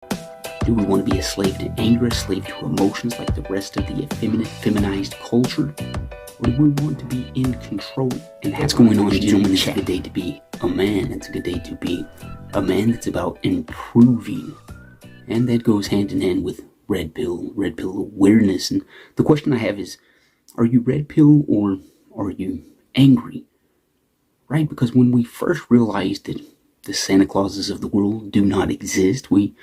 Do we want to be a slave to anger, a slave to emotions like the rest of the effeminate, feminized culture? Or do we want to be in control? And that's going on, gentlemen. It's a good day to be a man. It's a good day to be a man that's about improving. And that goes hand in hand with red pill awareness. And the question I have is, are you red pill or are you angry? Right? Because when we first realized that the Santa Clauses of the world do not exist, we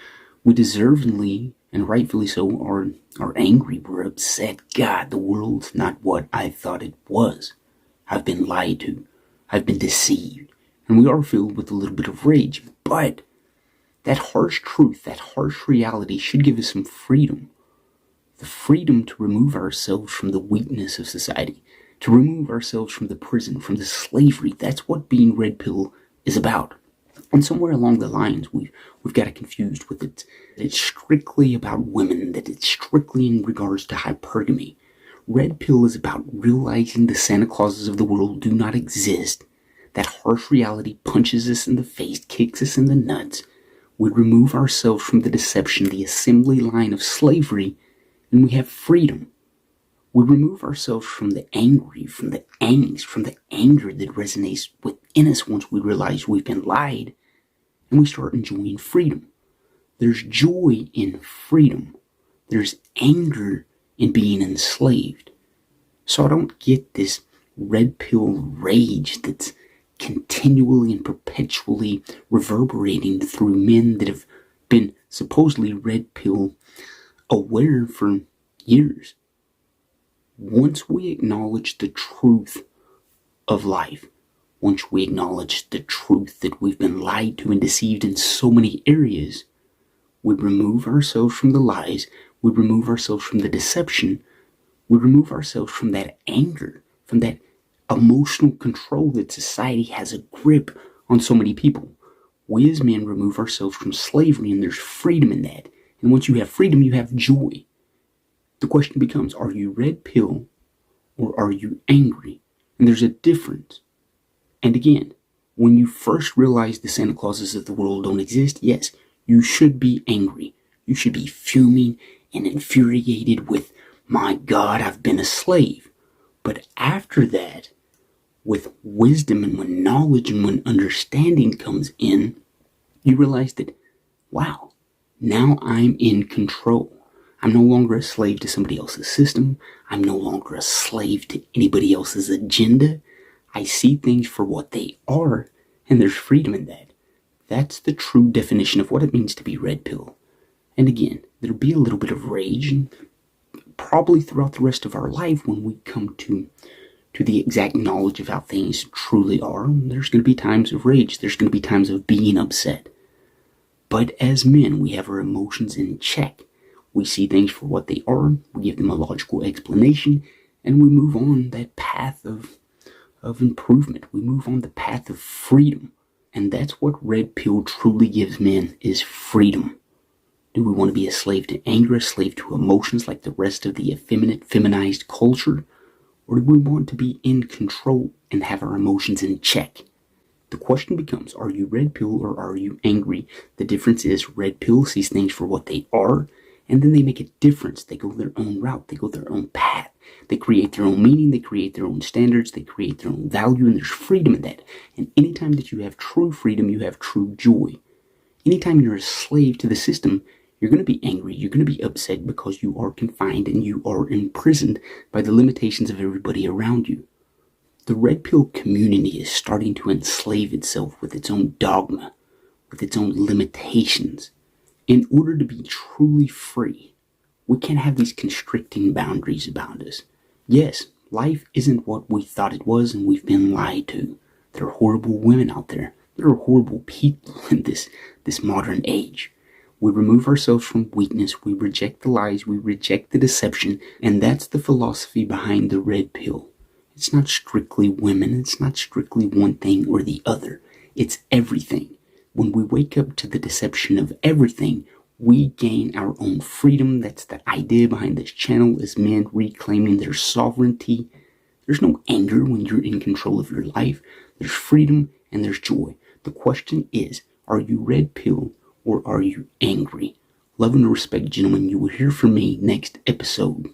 deservedly and rightfully so are angry. We're upset. God, the world's not what I thought it was. I've been lied to. I've been deceived. And we are filled with a little bit of rage. But that harsh truth, that harsh reality should give us some freedom. The freedom to remove ourselves from the weakness of society, to remove ourselves from the prison, from the slavery. That's what being red pill is about. And somewhere along the lines, we've got it confused with it. It's strictly about women, that it's strictly in regards to hypergamy. Red pill is about realizing the Santa Clauses of the world do not exist. That harsh reality punches us in the face, kicks us in the nuts. We remove ourselves from the deception, the assembly line of slavery, and we have freedom. We remove ourselves from the angry, from the angst, from the anger that resonates within us once we realize we've been lied, and we start enjoying freedom. There's joy in freedom. There's anger in being enslaved. So I don't get this red pill rage that's continually and perpetually reverberating through men that have been supposedly red pill aware for years. Once we acknowledge the truth of life, once we acknowledge the truth that we've been lied to and deceived in so many areas, we remove ourselves from the lies, we remove ourselves from the deception, we remove ourselves from that anger, from that emotional control that society has a grip on so many people. We as men remove ourselves from slavery, and there's freedom in that. And once you have freedom, you have joy. The question becomes, are you red pill or are you angry? And there's a difference. And again, when you first realize the Santa Clauses of the world don't exist, yes, you should be angry. You should be fuming and infuriated with, my God, I've been a slave. But after that, with wisdom and when knowledge and when understanding comes in, you realize that, wow, now I'm in control. I'm no longer a slave to somebody else's system. I'm no longer a slave to anybody else's agenda. I see things for what they are, and there's freedom in that. That's the true definition of what it means to be red pill. And again, there'll be a little bit of rage, and probably throughout the rest of our life when we come to the exact knowledge of how things truly are, there's going to be times of rage. There's going to be times of being upset. But as men, we have our emotions in check. We see things for what they are, we give them a logical explanation, and we move on that path of improvement. We move on the path of freedom. And that's what red pill truly gives men, is freedom. Do we want to be a slave to anger, a slave to emotions like the rest of the effeminate, feminized culture? Or do we want to be in control and have our emotions in check? The question becomes, are you red pill or are you angry? The difference is red pill sees things for what they are, and then they make a difference. They go their own route. They go their own path. They create their own meaning. They create their own standards. They create their own value, and there's freedom in that. And anytime that you have true freedom, you have true joy. Anytime you're a slave to the system, you're going to be angry. You're going to be upset because you are confined and you are imprisoned by the limitations of everybody around you. The red pill community is starting to enslave itself with its own dogma, with its own limitations. In order to be truly free, we can't have these constricting boundaries about us. Yes, life isn't what we thought it was, and we've been lied to. There are horrible women out there. There are horrible people in this modern age. We remove ourselves from weakness. We reject the lies. We reject the deception. And that's the philosophy behind the red pill. It's not strictly women. It's not strictly one thing or the other. It's everything. When we wake up to the deception of everything, we gain our own freedom. That's the idea behind this channel, is men reclaiming their sovereignty. There's no anger when you're in control of your life. There's freedom and there's joy. The question is, are you red pill or are you angry? Love and respect, gentlemen. You will hear from me next episode.